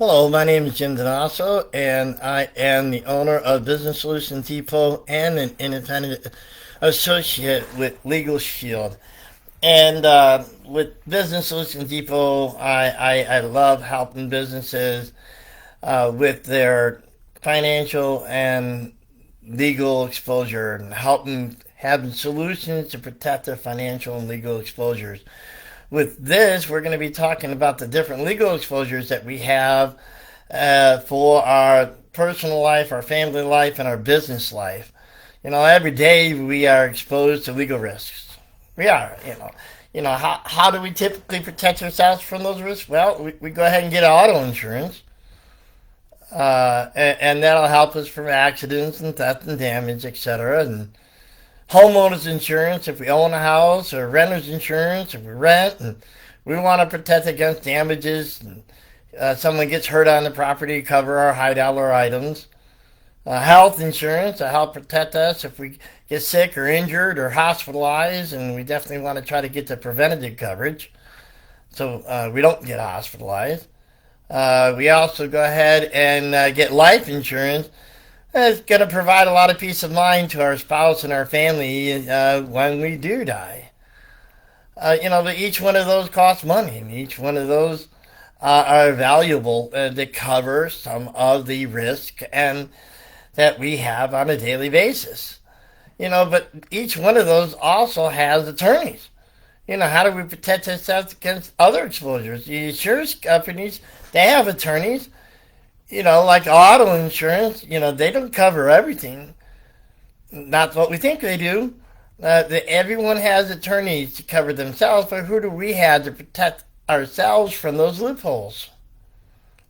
Hello, my name is Jim Dinaso, and I am the owner of Business Solutions Depot and an independent associate with LegalShield. And with Business Solutions Depot, I love helping businesses with their financial and legal exposure and helping having solutions to protect their financial and legal exposures. With this, we're going to be talking about the different legal exposures that we have for our personal life, our family life, and our business life. Every day we are exposed to legal risks. We are. How do we typically protect ourselves from those risks? Well, we go ahead and get auto insurance, and that'll help us from accidents and theft and damage, etc. And homeowners insurance if we own a house, or renter's insurance if we rent, and we want to protect against damages. And, someone gets hurt on the property, cover our high dollar items. Health insurance to help protect us if we get sick or injured or hospitalized, and we definitely want to try to get the preventative coverage so we don't get hospitalized. We also go ahead and get life insurance. It's going to provide a lot of peace of mind to our spouse and our family when we do die. But each one of those costs money, and each one of those are valuable to cover some of the risk and that we have on a daily basis. But each one of those also has attorneys. How do we protect ourselves against other exposures? The insurance companies, they have attorneys. Like auto insurance, they don't cover everything. Not what we think they do. Everyone has attorneys to cover themselves, but who do we have to protect ourselves from those loopholes?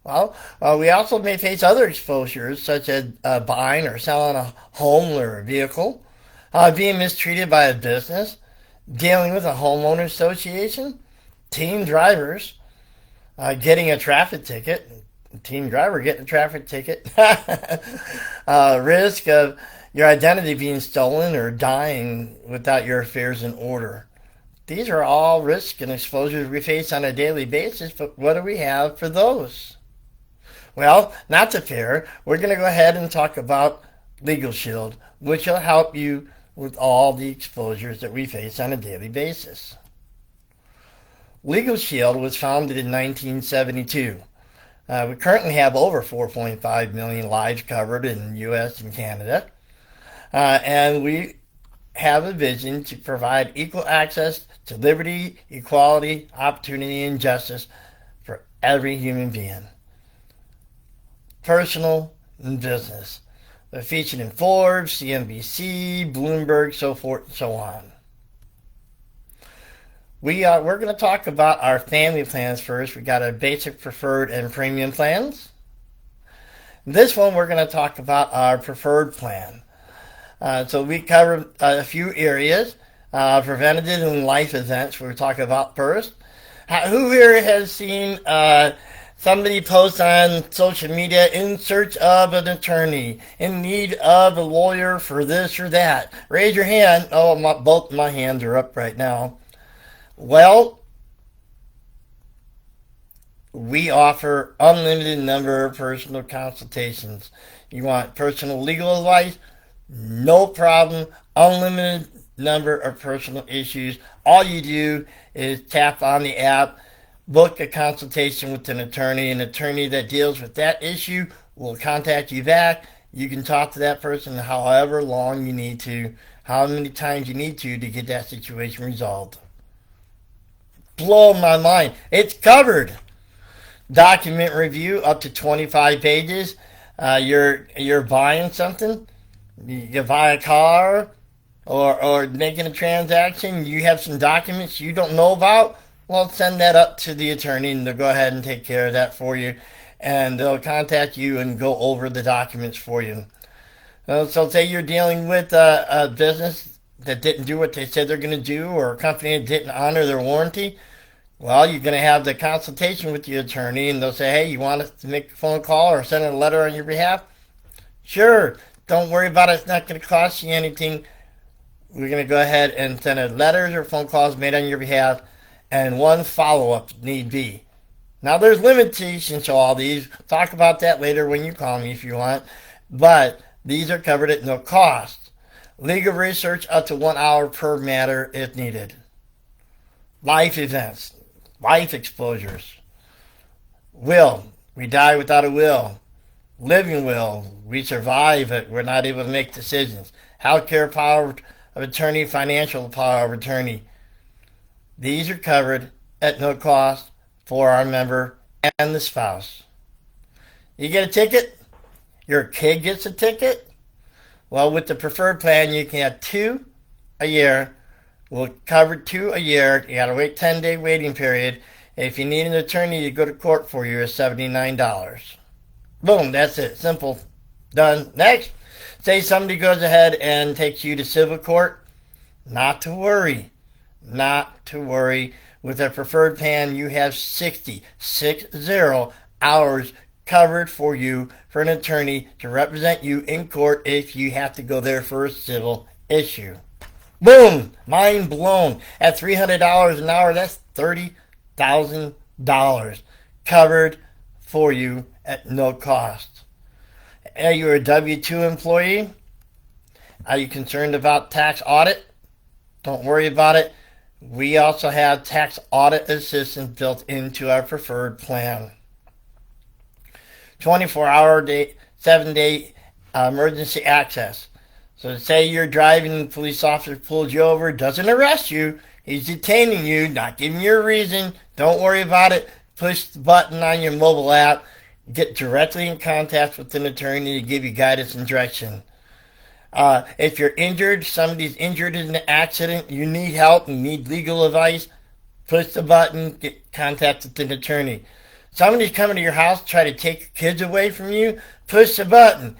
Well, we also may face other exposures, such as buying or selling a home or a vehicle, being mistreated by a business, dealing with a homeowner association, teen drivers, getting a traffic ticket, teen driver getting a traffic ticket, risk of your identity being stolen or dying without your affairs in order. These are all risks and exposures we face on a daily basis, but what do we have for those? Well, not to fear, we're going to go ahead and talk about Legal Shield, which will help you with all the exposures that we face on a daily basis. Legal Shield was founded in 1972. We currently have over 4.5 million lives covered in the U.S. and Canada. And we have a vision to provide equal access to liberty, equality, opportunity, and justice for every human being, personal and business. They're featured in Forbes, CNBC, Bloomberg, so forth and so on. We're going to talk about our family plans first. We got our basic, preferred, and premium plans. This one we're going to talk about our preferred plan. So we cover a few areas, preventative and life events we're talking about first. Who here has seen somebody post on social media in search of an attorney, in need of a lawyer for this or that? Raise your hand. Oh, both my hands are up right now. Well, we offer unlimited number of personal consultations. You want personal legal advice? No problem. Unlimited number of personal issues. All you do is tap on the app, book a consultation with an attorney. An attorney that deals with that issue will contact you back. You can talk to that person however long you need to, how many times you need to get that situation resolved. Blow my mind. It's covered. Document review up to 25 pages. You're buying something. You buy a car or making a transaction. You have some documents you don't know about. Well, send that up to the attorney and they'll go ahead and take care of that for you. And they'll contact you and go over the documents for you. So say you're dealing with a business that didn't do what they said they're going to do, or a company that didn't honor their warranty. Well, you're going to have the consultation with the attorney, and they'll say, hey, you want us to make a phone call or send a letter on your behalf? Sure. Don't worry about it. It's not going to cost you anything. We're going to go ahead and send a letters or phone calls made on your behalf, and one follow-up need be. Now, there's limitations to all these. Talk about that later when you call me if you want. But these are covered at no cost. Legal research up to 1 hour per matter if needed. Life events, life exposures. Will, we die without a will. Living will, we survive it, we're not able to make decisions. Healthcare power of attorney, financial power of attorney. These are covered at no cost for our member and the spouse. You get a ticket? Your kid gets a ticket? Well, with the preferred plan, you can have 2 a year. We'll cover 2 a year. You got to wait 10-day waiting period. If you need an attorney to go to court for you, it's $79. Boom, that's it. Simple. Done. Next. Say somebody goes ahead and takes you to civil court. Not to worry. Not to worry. With a preferred plan, you have 60 hours covered for you for an attorney to represent you in court if you have to go there for a civil issue. Boom! Mind blown. At $300 an hour, that's $30,000 covered for you at no cost. Are you a W-2 employee? Are you concerned about tax audit? Don't worry about it. We also have tax audit assistance built into our preferred plan. 24-hour day, 7-day emergency access. So say you're driving and the police officer pulls you over, doesn't arrest you, he's detaining you, not giving you a reason. Don't worry about it. Push the button on your mobile app. Get directly in contact with an attorney to give you guidance and direction. If you're injured, somebody's injured in an accident, you need help and need legal advice, push the button, get contact with an attorney. Somebody's coming to your house, try to take your kids away from you, push the button,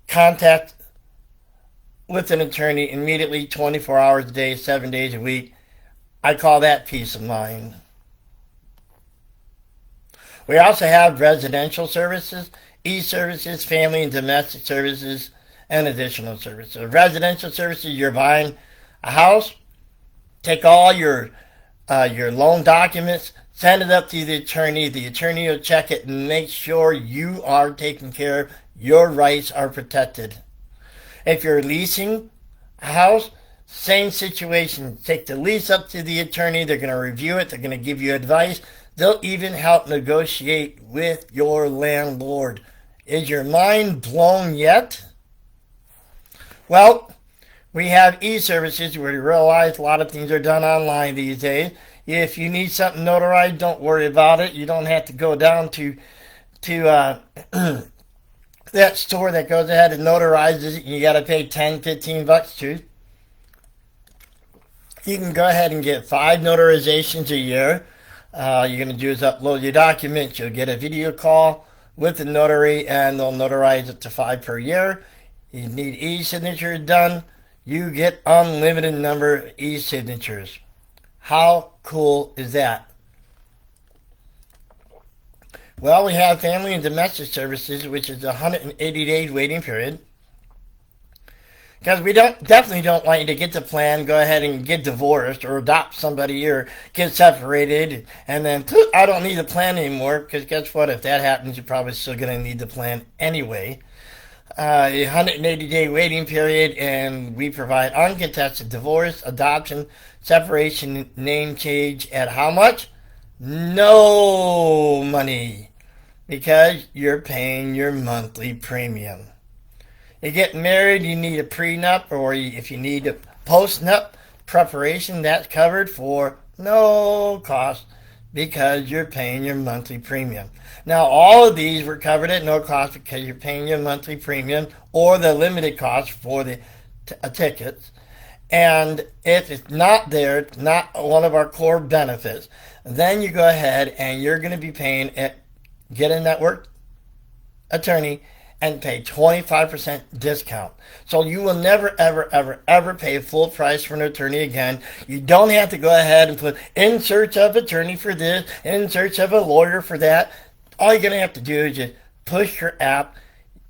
contact with an attorney immediately, 24 hours a day, 7 days a week. I call that peace of mind. We also have residential services, e-services, family and domestic services, and additional services. Residential services, you're buying a house, take all your loan documents, send it up to the attorney. The attorney will check it and make sure you are taken care of, your rights are protected. If you're leasing a house, same situation. Take the lease up to the attorney. They're going to review it. They're going to give you advice. They'll even help negotiate with your landlord. Is your mind blown yet? Well, we have e-services where you realize a lot of things are done online these days. If you need something notarized, don't worry about it. You don't have to go down to that store that goes ahead and notarizes it. You got to pay $10, $15 to. You can go ahead and get 5 notarizations a year. You're going to do is upload your documents. You'll get a video call with the notary, and they'll notarize it to 5 per year. You need e-signatures done. You get unlimited number of e-signatures. How cool is that? Well, we have family and domestic services, which is a 180 days waiting period. Because we definitely don't want you to get the plan, go ahead and get divorced or adopt somebody or get separated, and then I don't need the plan anymore. Because guess what? If that happens, you're probably still going to need the plan anyway. 180-day waiting period, and we provide uncontested divorce, adoption, separation, name change at how much? No money, because you're paying your monthly premium. You get married, you need a prenup, or if you need a postnup preparation, that's covered for no cost because you're paying your monthly premium. Now, all of these were covered at no cost because you're paying your monthly premium or the limited cost for the tickets. And if it's not there, it's not one of our core benefits, then you go ahead and you're going to be paying at get a network attorney and pay 25% discount. So you will never, ever, ever, ever pay full price for an attorney again. You don't have to go ahead and put in search of attorney for this, in search of a lawyer for that. All you're going to have to do is just push your app,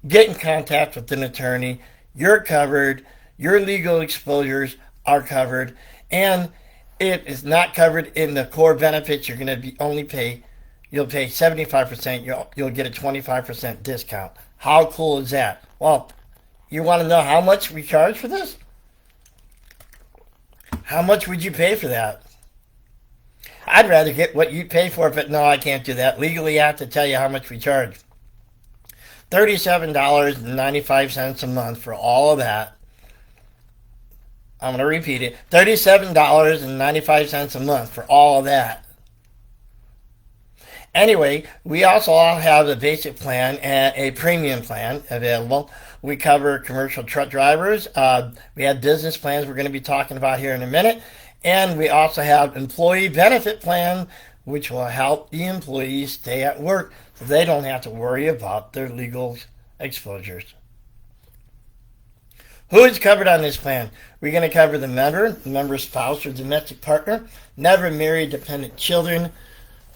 get in contact with an attorney. You're covered. Your legal exposures are covered. And if it's not covered in the core benefits, you're going to only pay you'll pay 75%, you'll get a 25% discount. How cool is that? Well, you want to know how much we charge for this? How much would you pay for that? I'd rather get what you pay for, but no, I can't do that. Legally, I have to tell you how much we charge. $37.95 a month for all of that. I'm going to repeat it. $37.95 a month for all of that. Anyway, we also have a basic plan and a premium plan available. We cover commercial truck drivers. We have business plans we're going to be talking about here in a minute. And we also have employee benefit plan, which will help the employees stay at work so they don't have to worry about their legal exposures. Who is covered on this plan? We're going to cover the member's spouse or domestic partner, never married, dependent children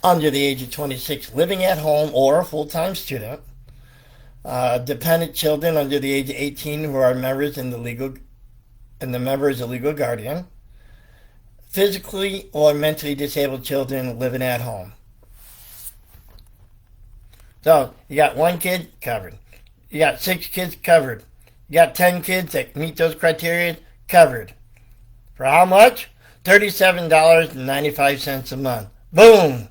under the age of 26 living at home or a full-time student, dependent children under the age of 18 who are members and the member is a legal guardian, physically or mentally disabled children living at home. So, you got one kid covered. You got 6 kids covered. You got 10 kids that meet those criteria covered. For how much? $37.95 a month. Boom!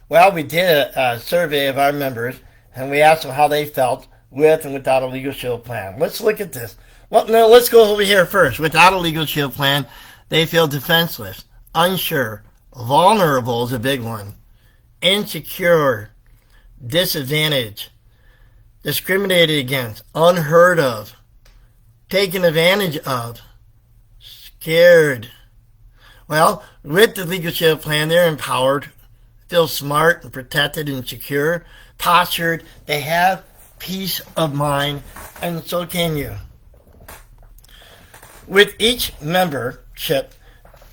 Well, we did a survey of our members, and we asked them how they felt with and without a LegalShield plan. Let's look at this. Well, no, let's go over here first. Without a LegalShield plan, they feel defenseless, unsure, vulnerable is a big one, insecure, disadvantaged, discriminated against, unheard of, taken advantage of, scared. Well, with the LegalShield plan, they're empowered, feel smart and protected and secure, postured. They have peace of mind, and so can you. With each membership,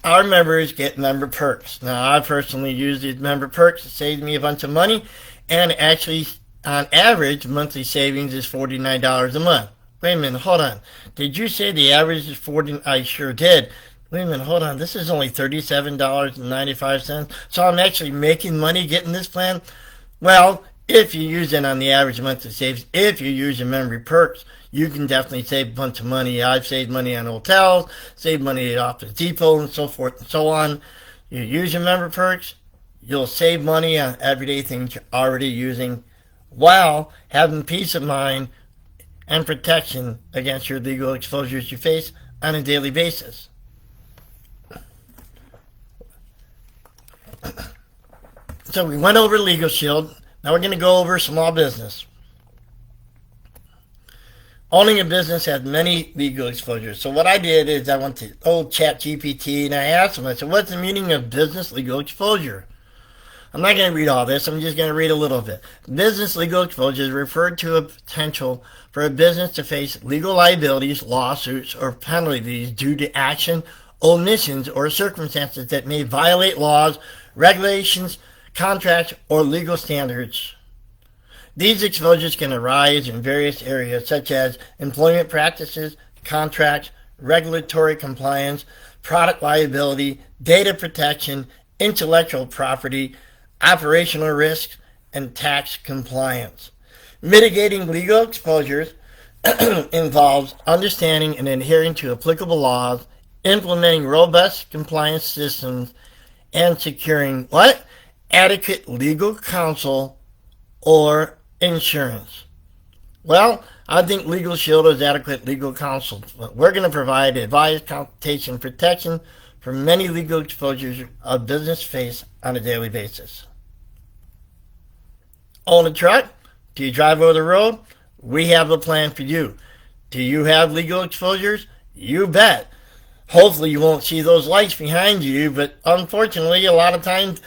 our members get member perks. Now, I personally use these member perks. It saves me a bunch of money, and actually, on average, monthly savings is $49 a month. Wait a minute, hold on. Did you say the average is $40? I sure did. Wait a minute, hold on. This is only $37.95. So I'm actually making money getting this plan? Well, if you use it on the average monthly savings, if you use your memory perks, you can definitely save a bunch of money. I've saved money on hotels, saved money at Office Depot, and so forth and so on. You use your member perks, you'll save money on everyday things you're already using while having peace of mind and protection against your legal exposures you face on a daily basis. So we went over LegalShield. Now we're going to go over small business. Owning a business has many legal exposures. So what I did is I went to old ChatGPT and I asked them, I said, what's the meaning of business legal exposure? I'm not going to read all this. I'm just going to read a little bit. Business legal exposure is referred to a potential for a business to face legal liabilities, lawsuits, or penalties due to action, omissions, or circumstances that may violate laws, regulations, contracts, or legal standards. These exposures can arise in various areas such as employment practices, contracts, regulatory compliance, product liability, data protection, intellectual property, operational risks, and tax compliance. Mitigating legal exposures involves understanding and adhering to applicable laws, implementing robust compliance systems, and securing what? Adequate legal counsel or insurance. Well, I think LegalShield is adequate legal counsel. We're going to provide advice, consultation, protection for many legal exposures a business face on a daily basis. Own a truck? Do you drive over the road? We have a plan for you. Do you have legal exposures? You bet. Hopefully you won't see those lights behind you, but unfortunately a lot of times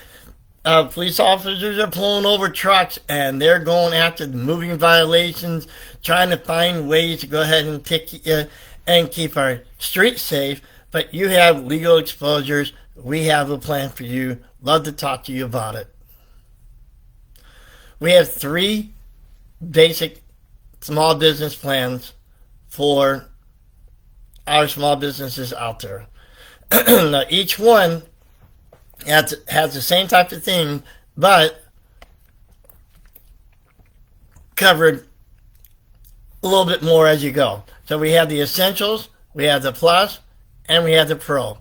police officers are pulling over trucks and they're going after the moving violations, trying to find ways to go ahead and ticket you and keep our streets safe. But you have legal exposures. We have a plan for you. Love to talk to you about it. We have 3 basic small business plans for our small businesses out there. Now, each one has the same type of thing, but covered a little bit more as you go. So we have the Essentials, we have the Plus, and we have the Pro.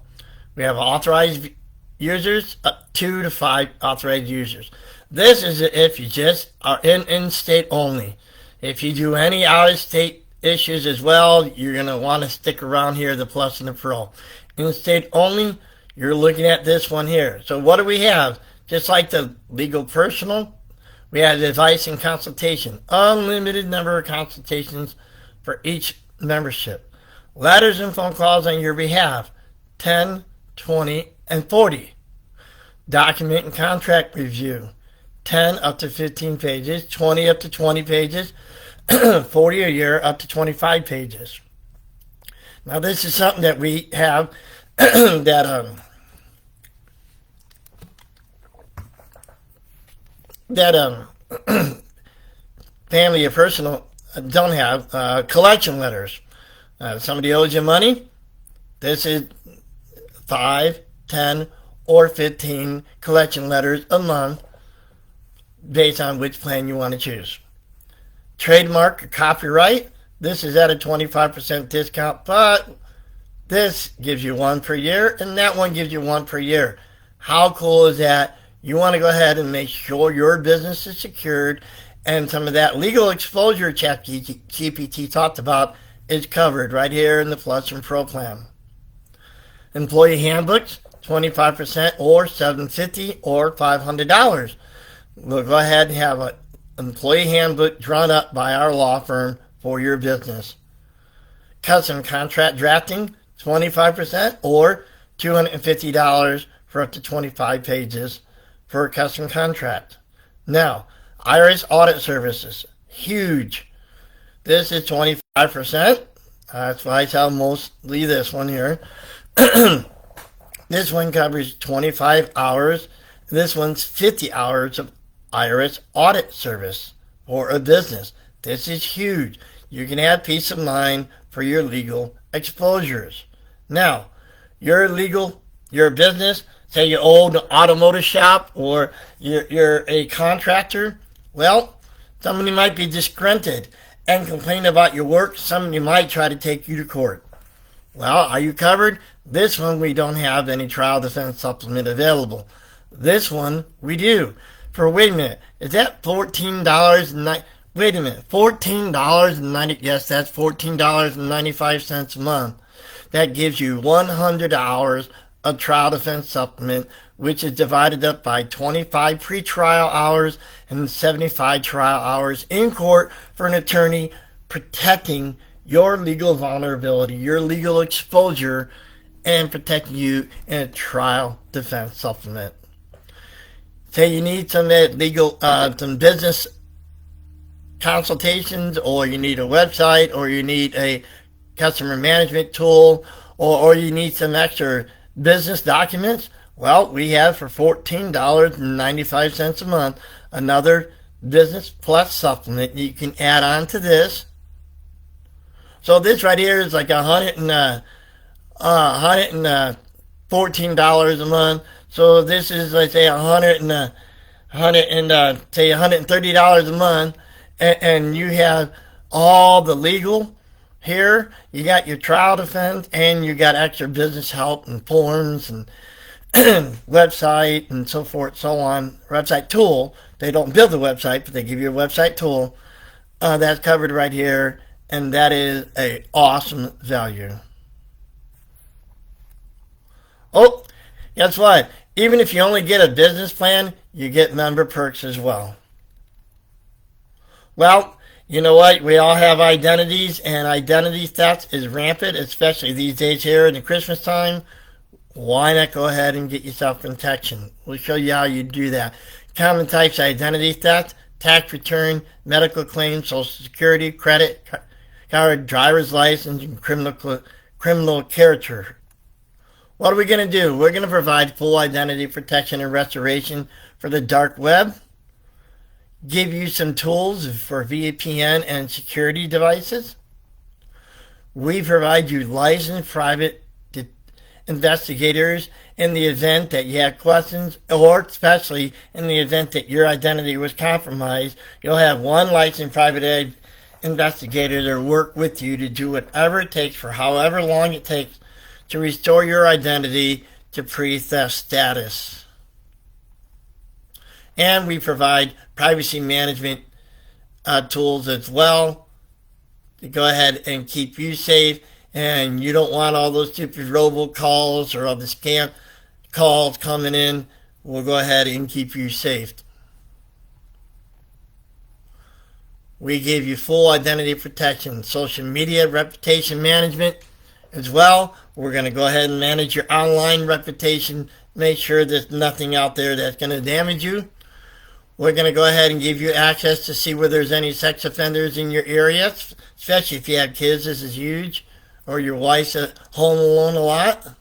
We have authorized users, 2 to 5 authorized users. This is if you just are in state only. If you do any out of state issues as well, you're going to want to stick around here, the Plus and the Pro. In state only, you're looking at this one here. So what do we have? Just like the legal personal, we have advice and consultation. Unlimited number of consultations for each membership. Letters and phone calls on your behalf, 10, 20, and 40. Document and contract review, 10 up to 15 pages, 20 up to 20 pages, 40 a year up to 25 pages. Now this is something that we have that family or personal don't have. Collection letters. Somebody owes you money. This is 5, 10, or 15 collection letters a month based on which plan you want to choose. Trademark or copyright. This is at a 25% discount, but this gives you one per year, and that one gives you one per year. How cool is that? You want to go ahead and make sure your business is secured, and some of that legal exposure ChatGPT talked about is covered right here in the Plus and Pro plan. Employee handbooks, 25% or $750 or $500. We'll go ahead and have an employee handbook drawn up by our law firm for your business. Custom contract drafting, 25% or $250 for up to 25 pages for a custom contract. Now, IRS audit services, huge. This is 25%. That's why I tell mostly this one here. This one covers 25 hours. This one's 50 hours of IRS audit service for a business. This is huge. You can have peace of mind for your legal exposures. Now, your business, say you own an automotive shop or you're a contractor, well, somebody might be disgruntled and complain about your work. Somebody might try to take you to court. Well, are you covered? This one, we don't have any trial defense supplement available. This one, we do. Wait a minute, is that $14.90? Wait a minute, $14.90, yes, that's $14.95 a month. That gives you 100 hours of trial defense supplement, which is divided up by 25 pre-trial hours and 75 trial hours in court for an attorney protecting your legal vulnerability, your legal exposure, and protecting you in a trial defense supplement. Say you need some some business consultations, or you need a website, or you need a customer management tool, or you need some extra business documents. Well, we have for $14.95 a month another Business Plus supplement you can add on to this. So this right here is like $114 a month. So this is, let's say, $130 a month, and you have all the legal here. You got your trial defense, and you got extra business help and forms and website and so forth, so on. Website tool. They don't build the website, but they give you a website tool. That's covered right here, and that is a awesome value. Oh, guess what? Even if you only get a business plan, you get member perks as well. Well, you know what? We all have identities, and identity theft is rampant, especially these days here in the Christmas time. Why not go ahead and get yourself protection? We'll show you how you do that. Common types of identity theft: tax return, medical claims, social security, credit card, driver's license, and criminal character. What are we going to do? We're going to provide full identity protection and restoration for the dark web, give you some tools for VPN and security devices. We provide you licensed private investigators in the event that you have questions, or especially in the event that your identity was compromised, you'll have one licensed private investigator to work with you to do whatever it takes for however long it takes to restore your identity to pre-theft status. And we provide privacy management tools as well to go ahead and keep you safe. And you don't want all those stupid robocalls or all the scam calls coming in. We'll go ahead and keep you safe. We give you full identity protection, social media reputation management as well. We're going to go ahead and manage your online reputation. Make sure there's nothing out there that's going to damage you. We're going to go ahead and give you access to see where there's any sex offenders in your area, especially if you have kids. This is huge. Or your wife's at home alone a lot.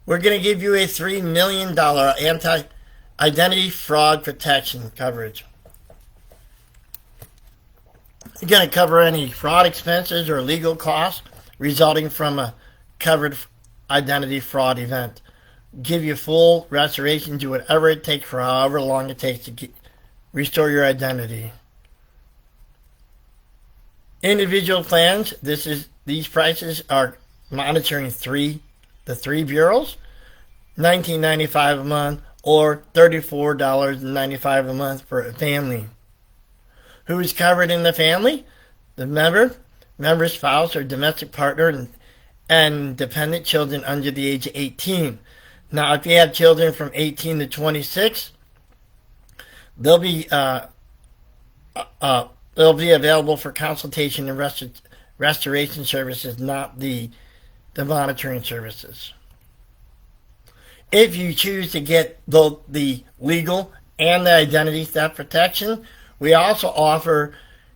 We're going to give you a $3 million anti-identity fraud protection coverage. You're going to cover any fraud expenses or legal costs resulting from a covered identity fraud event. Give you full restoration, do whatever it takes for however long it takes to restore your identity. Individual plans, these prices are monitoring the three bureaus, $19.95 a month or $34.95 a month for a family. Who is covered in the family? The member's spouse or domestic partner and dependent children under the age of 18. Now, if you have children from 18 to 26, they'll be available for consultation and restoration services, not the monitoring services. If you choose to get both the legal and the identity theft protection, we also offer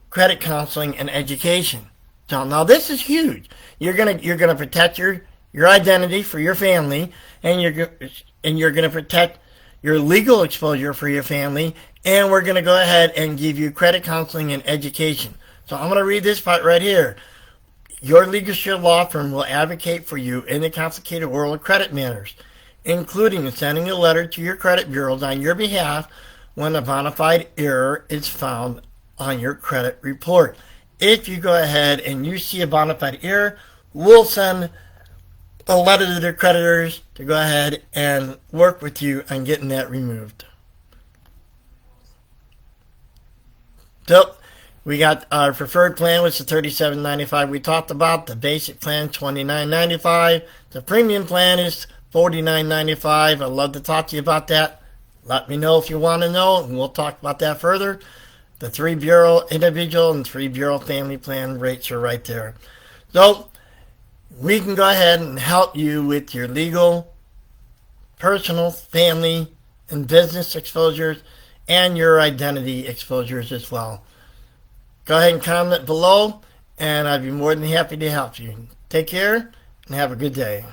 credit counseling and education. So now this is huge. You're gonna protect your identity for your family, and you're gonna protect your legal exposure for your family, and we're gonna go ahead and give you credit counseling and education. So I'm gonna read this part right here. Your LegalShield law firm will advocate for you in the complicated world of credit matters, including sending a letter to your credit bureaus on your behalf when a bona fide error is found on your credit report. If you go ahead and you see a bona fide error, we'll send a letter to their creditors to go ahead and work with you on getting that removed. So we got our preferred plan, which is $37.95. We talked about the basic plan, $29.95. The premium plan is $49.95. I'd love to talk to you about that. Let me know if you want to know, and we'll talk about that further. The 3-bureau individual and 3-bureau family plan rates are right there. So we can go ahead and help you with your legal, personal, family, and business exposures, and your identity exposures as well. Go ahead and comment below, and I'd be more than happy to help you. Take care, and have a good day.